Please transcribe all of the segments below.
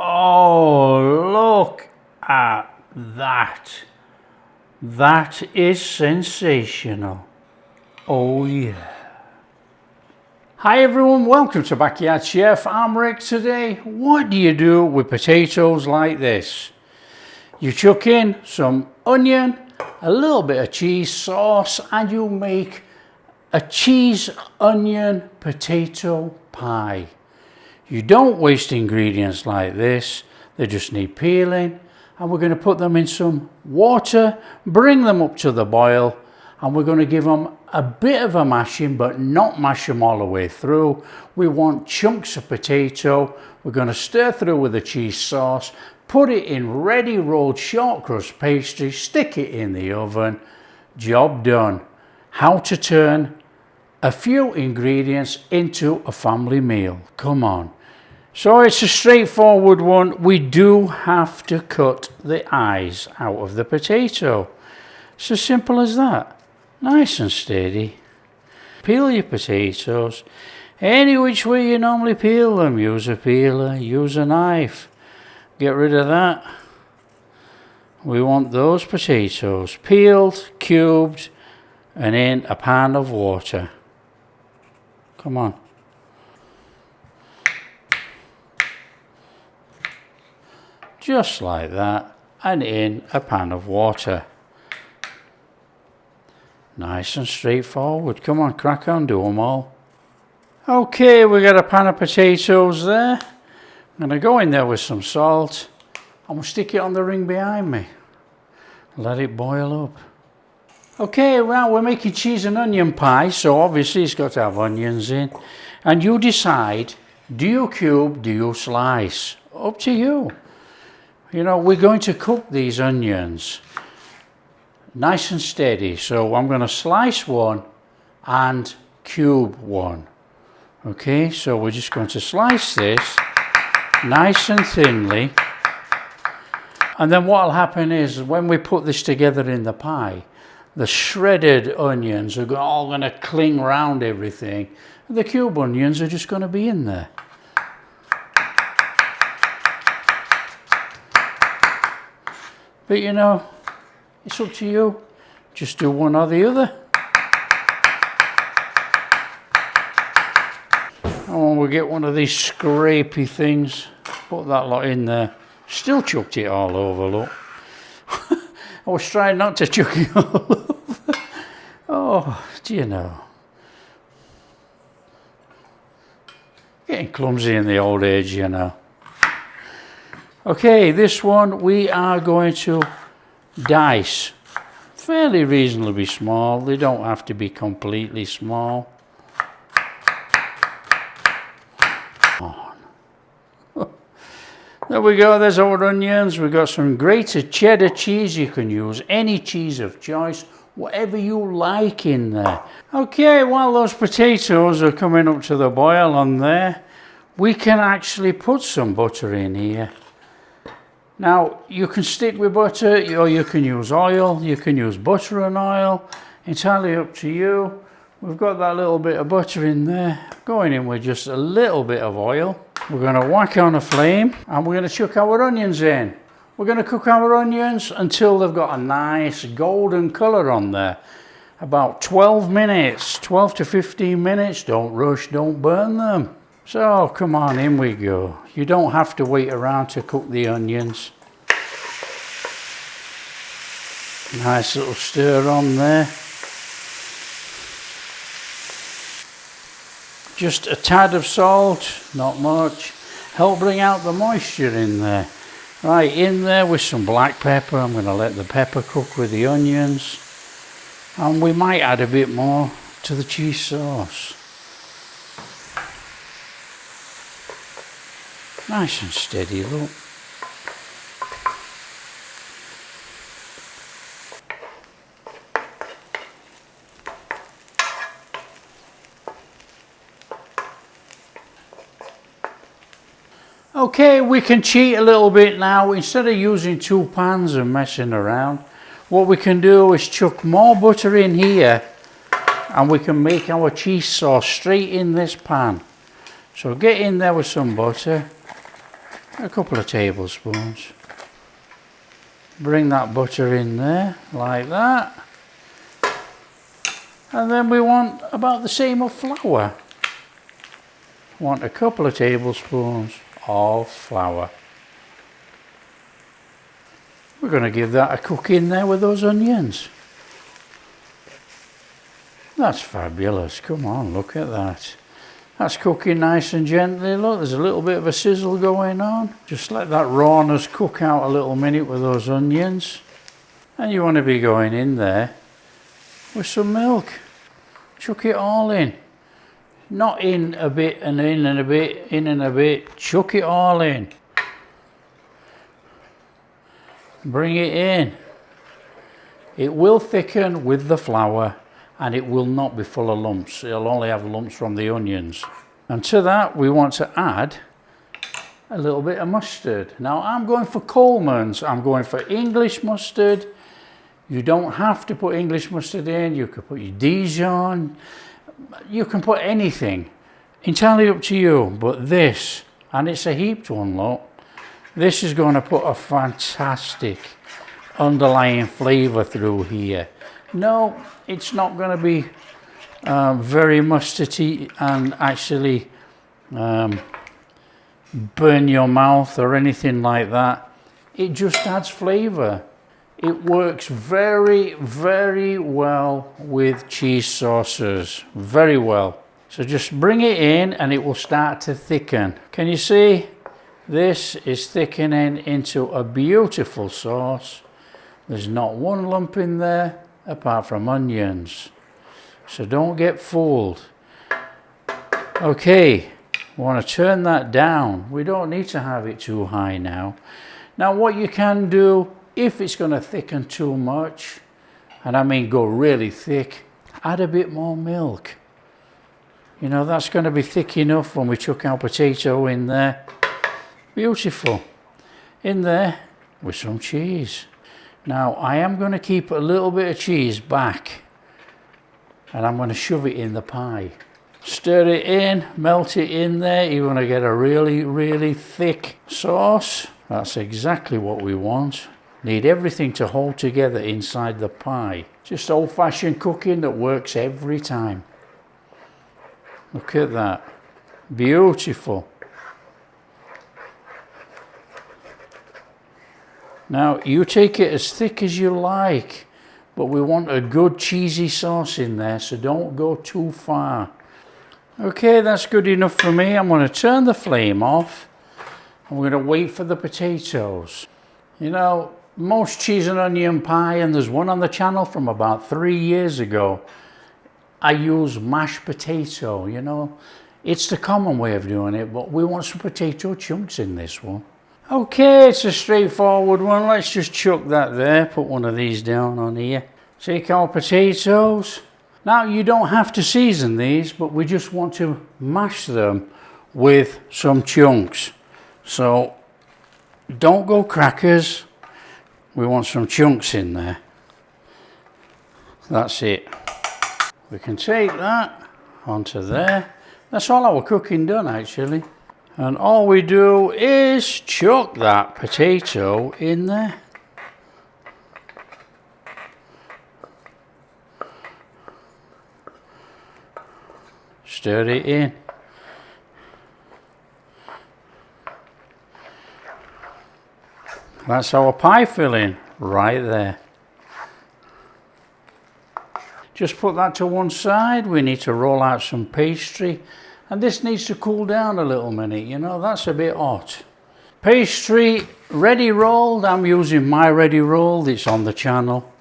Oh, look at that. That is sensational. Oh yeah. Hi everyone, welcome to Backyard Chef. I'm Rick today. What do you do with potatoes like this? You chuck in some onion, a little bit of cheese sauce, and you make a cheese onion potato pie. You don't waste ingredients like this. They just need peeling, and we're going to put them in some water, bring them up to the boil, and we're going to give them a bit of a mashing, but not mash them all the way through. We want chunks of potato. We're going to stir through with the cheese sauce, put it in ready rolled shortcrust pastry, stick it in the oven. Job done. How to turn a few ingredients into a family meal. Come on. So it's a straightforward one. We do have to cut the eyes out of the potato. It's as simple as that. Nice and steady. Peel your potatoes any which way you normally peel them. Use a peeler, use a knife. Get rid of that. We want those potatoes peeled, cubed, and in a pan of water. Come on. Just like that, and in a pan of water. Nice and straightforward. Come on, crack on, do them all. Okay, we got a pan of potatoes there. I'm going to go in there with some salt, and we'll stick it on the ring behind me. Let it boil up. Okay, well, we're making cheese and onion pie, so obviously it's got to have onions in. And you decide, do you cube, do you slice? Up to you. You know, we're going to cook these onions nice and steady. So I'm going to slice one and cube one. Okay, so we're just going to slice this nice and thinly. And then what will happen is when we put this together in the pie, the shredded onions are all going to cling around everything. The cube onions are just going to be in there. But you know, it's up to you. Just do one or the other. Oh, we'll get one of these scrapey things. Put that lot in there. Still chucked it all over, look. I was trying not to chuck it all over. Oh, do you know? Getting clumsy in the old age, you know. Okay, this one we are going to dice. Fairly reasonably small. They don't have to be completely small. There we go, there's our onions. We've got some grated cheddar cheese. You can use any cheese of choice, whatever you like in there. Okay, while those potatoes are coming up to the boil on there, we can actually put some butter in here. Now, you can stick with butter, or you can use oil. You can use butter and oil. Entirely up to you. We've got that little bit of butter in there. Going in with just a little bit of oil. We're going to whack on a flame, and we're going to chuck our onions in. We're going to cook our onions until they've got a nice golden colour on there. About 12 minutes, 12 to 15 minutes. Don't rush, don't burn them. So, come on, in we go. You don't have to wait around to cook the onions. Nice little stir on there. Just a tad of salt, not much. Help bring out the moisture in there. Right, in there with some black pepper. I'm going to let the pepper cook with the onions. And we might add a bit more to the cheese sauce. Nice and steady, look. Okay, we can cheat a little bit now. Instead of using two pans and messing around, what we can do is chuck more butter in here, and we can make our cheese sauce straight in this pan. So get in there with some butter. a couple of tablespoons. Bring that butter in there like that. And then we want about the same of flour. Want a couple of tablespoons of flour. We're going to give that a cook in there with those onions. That's fabulous. Come on, look at that. That's cooking nice and gently. Look, there's a little bit of a sizzle going on. Just let that rawness cook out a little minute with those onions. And you want to be going in there with some milk. Chuck it all in. Not in a bit and in and a bit, in and a bit. Chuck it all in. Bring it in. It will thicken with the flour and it will not be full of lumps. It'll only have lumps from the onions. And to that we want to add a little bit of mustard. Now I'm going for Coleman's. I'm going for English mustard. You don't have to put English mustard in. You could put your Dijon. You can put anything. Entirely up to you. But this, and it's a heaped one, look. This is going to put a fantastic underlying flavour through here. No, it's not going to be very mustardy and actually burn your mouth or anything like that. It just adds flavour. It works very, very well with cheese sauces. Very well. So just bring it in and it will start to thicken. Can you see? This is thickening into a beautiful sauce. There's not one lump in there apart from onions. So don't get fooled. Okay, we want to turn that down. We don't need to have it too high now. Now what you can do, if it's going to thicken too much, and I mean go really thick, add a bit more milk. You know, that's going to be thick enough when we chuck our potato in there. Beautiful. In there with some cheese. Now I am going to keep a little bit of cheese back and I'm going to shove it in the pie. Stir it in, melt it in there. You're going to get a really, really thick sauce. That's exactly what we want. Need everything to hold together inside the pie. Just old-fashioned cooking that works every time. Look at that. Beautiful. Now you take it as thick as you like, but we want a good cheesy sauce in there, so don't go too far. Okay, that's good enough for me. I'm going to turn the flame off and we're going to wait for the potatoes. You know, most cheese and onion pie, and there's one on the channel from about 3 years ago, I use mashed potato. You know, it's the common way of doing it, but we want some potato chunks in this one. Okay, it's a straightforward one. Let's just chuck that there. Put one of these down on here. Take our potatoes. Now you don't have to season these, but we just want to mash them with some chunks. So don't go crackers. We want some chunks in there. That's it. We can take that onto there. That's all our cooking done actually. And all we do is chuck that potato in there. Stir it in. That's our pie filling right there. Just put that to one side. We need to roll out some pastry. And this needs to cool down a little minute, you know, that's a bit hot. Pastry ready rolled. I'm using my ready roll. It's on the channel.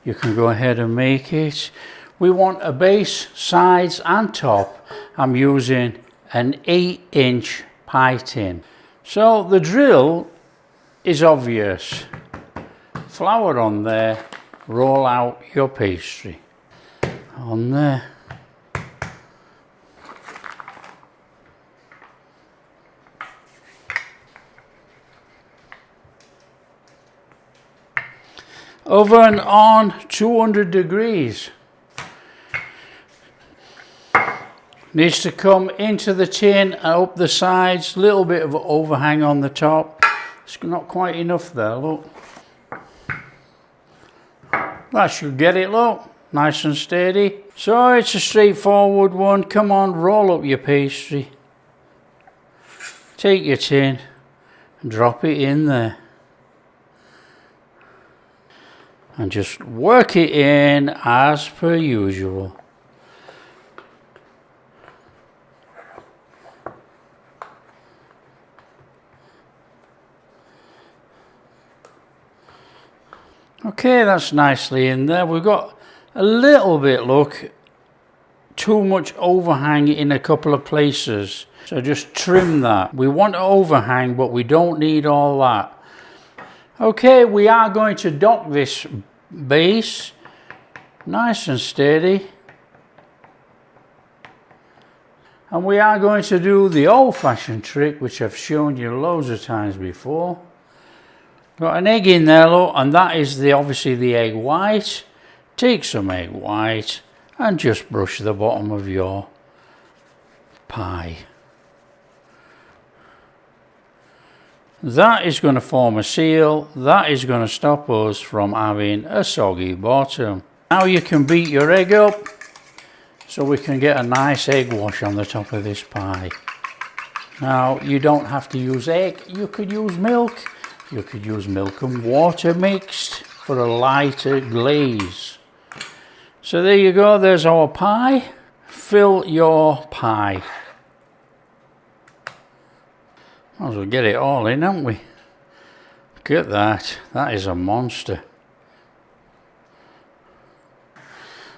You can go ahead and make it. We want a base, sides and top. I'm using an 8-inch pie tin. So the drill is obvious. Flour on there, roll out your pastry. On there. Oven on 200 degrees. Needs to come into the tin and up the sides, little bit of overhang on the top. It's not quite enough there, look. That should get it, look, nice and steady. So it's a straightforward one. Come on, roll up your pastry. Take your tin and drop it in there. And just work it in as per usual. Okay, that's nicely in there. We've got a little bit, look, too much overhang in a couple of places. So just trim that. We want to overhang, but we don't need all that. Okay, we are going to dock this base nice and steady. And we are going to do the old-fashioned trick, which I've shown you loads of times before. Got an egg in there, look, and that is obviously the egg white. Take some egg white and just brush the bottom of your pie. That is going to form a seal. That is going to stop us from having a soggy bottom. Now you can beat your egg up so we can get a nice egg wash on the top of this pie. Now you don't have to use egg, you could use milk. You could use milk and water mixed for a lighter glaze. So there you go, there's our pie. Fill your pie. Might as well get it all in, haven't we? Look at that, that is a monster.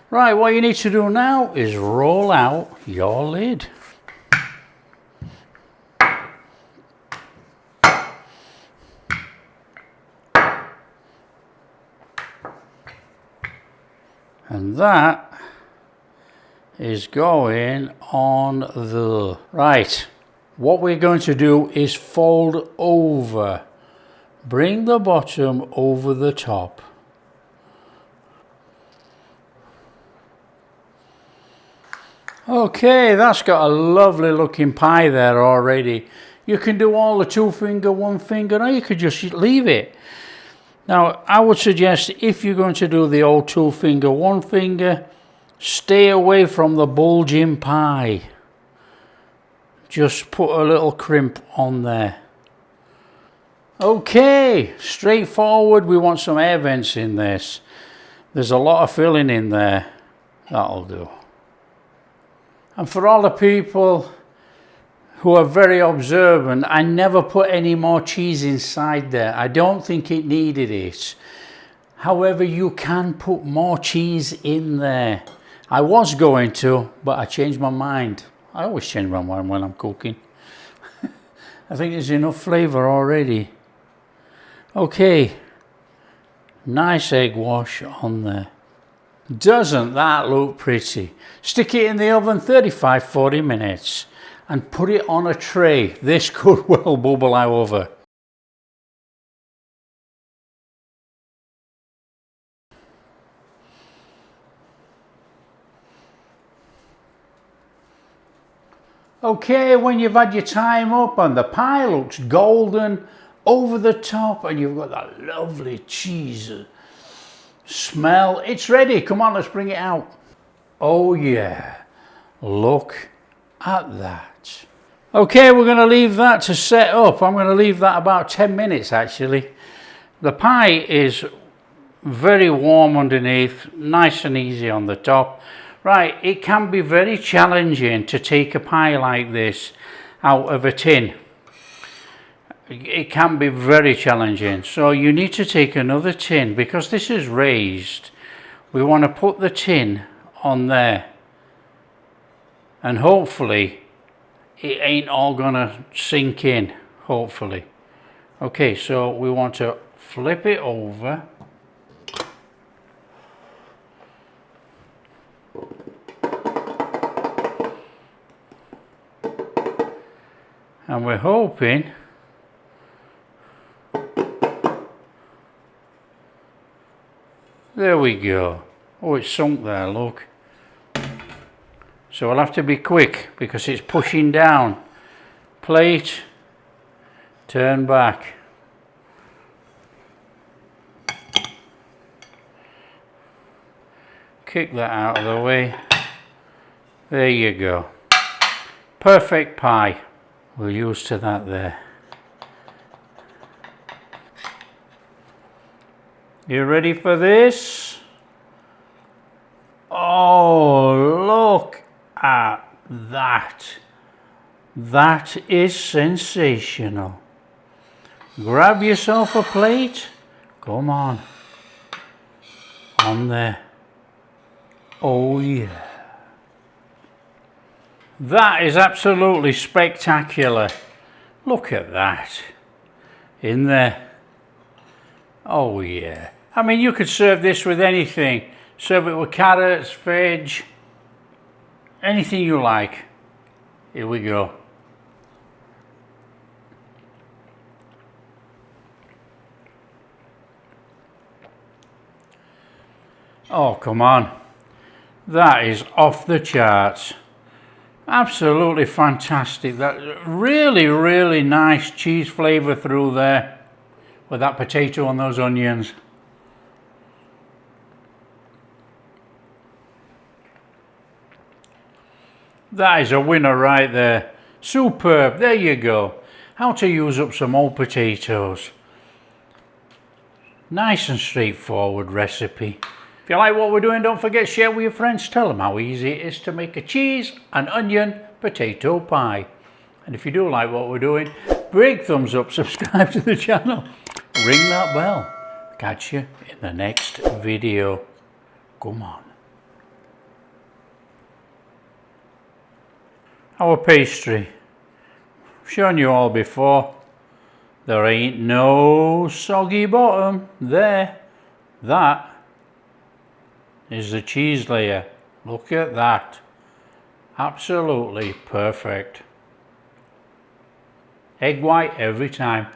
Right, what you need to do now is roll out your lid. And that is going on the right. What we're going to do is fold over. Bring the bottom over the top. Okay, that's got a lovely looking pie there already. You can do all the 2 finger, 1 finger, or you could just leave it. Now, I would suggest if you're going to do the old 2 finger, 1 finger, stay away from the bulging pie. Just put a little crimp on there. Okay, straightforward. We want some air vents in this. There's a lot of filling in there. That'll do. And for all the people who are very observant, I never put any more cheese inside there. I don't think it needed it. However, you can put more cheese in there. I was going to, but I changed my mind. I always change my mind when I'm cooking. I think there's enough flavour already. Okay, nice egg wash on there. Doesn't that look pretty? Stick it in the oven 35-40 minutes. And put it on a tray. This could well bubble over. Okay, when you've had your time up and the pie looks golden over the top and you've got that lovely cheese smell, it's ready. Come on, let's bring it out. Oh yeah, look at that. Okay, we're going to leave that to set up. I'm going to leave that about 10 minutes actually. The pie is very warm underneath, nice and easy on the top. Right, it can be very challenging to take a pie like this out of a tin. It can be very challenging. So you need to take another tin because this is raised. We want to put the tin on there. And hopefully it ain't all gonna sink in, hopefully. Okay, so we want to flip it over. And we're hoping there we go. Oh, it's sunk there, look. So I'll have to be quick because it's pushing down. Plate, turn back. Kick that out of the way. There you go. Perfect pie. We're used to that there. You ready for this? Oh, look at that. That is sensational. Grab yourself a plate. Come on. On there. Oh yeah. That is absolutely spectacular. Look at that. In there. Oh yeah. I mean, you could serve this with anything. Serve it with carrots, veg, anything you like. Here we go. Oh, come on. That is off the charts. Absolutely fantastic. That really, really nice cheese flavour through there with that potato and those onions. That is a winner right there. Superb. There you go. How to use up some old potatoes. Nice and straightforward recipe. If you like what we're doing, don't forget to share with your friends. Tell them how easy it is to make a cheese and onion potato pie. And if you do like what we're doing, big thumbs up, subscribe to the channel, ring that bell. Catch you in the next video. Come on. Our pastry. I've shown you all before. There ain't no soggy bottom there. That is the cheese layer. Look at that. Absolutely perfect. Egg white every time.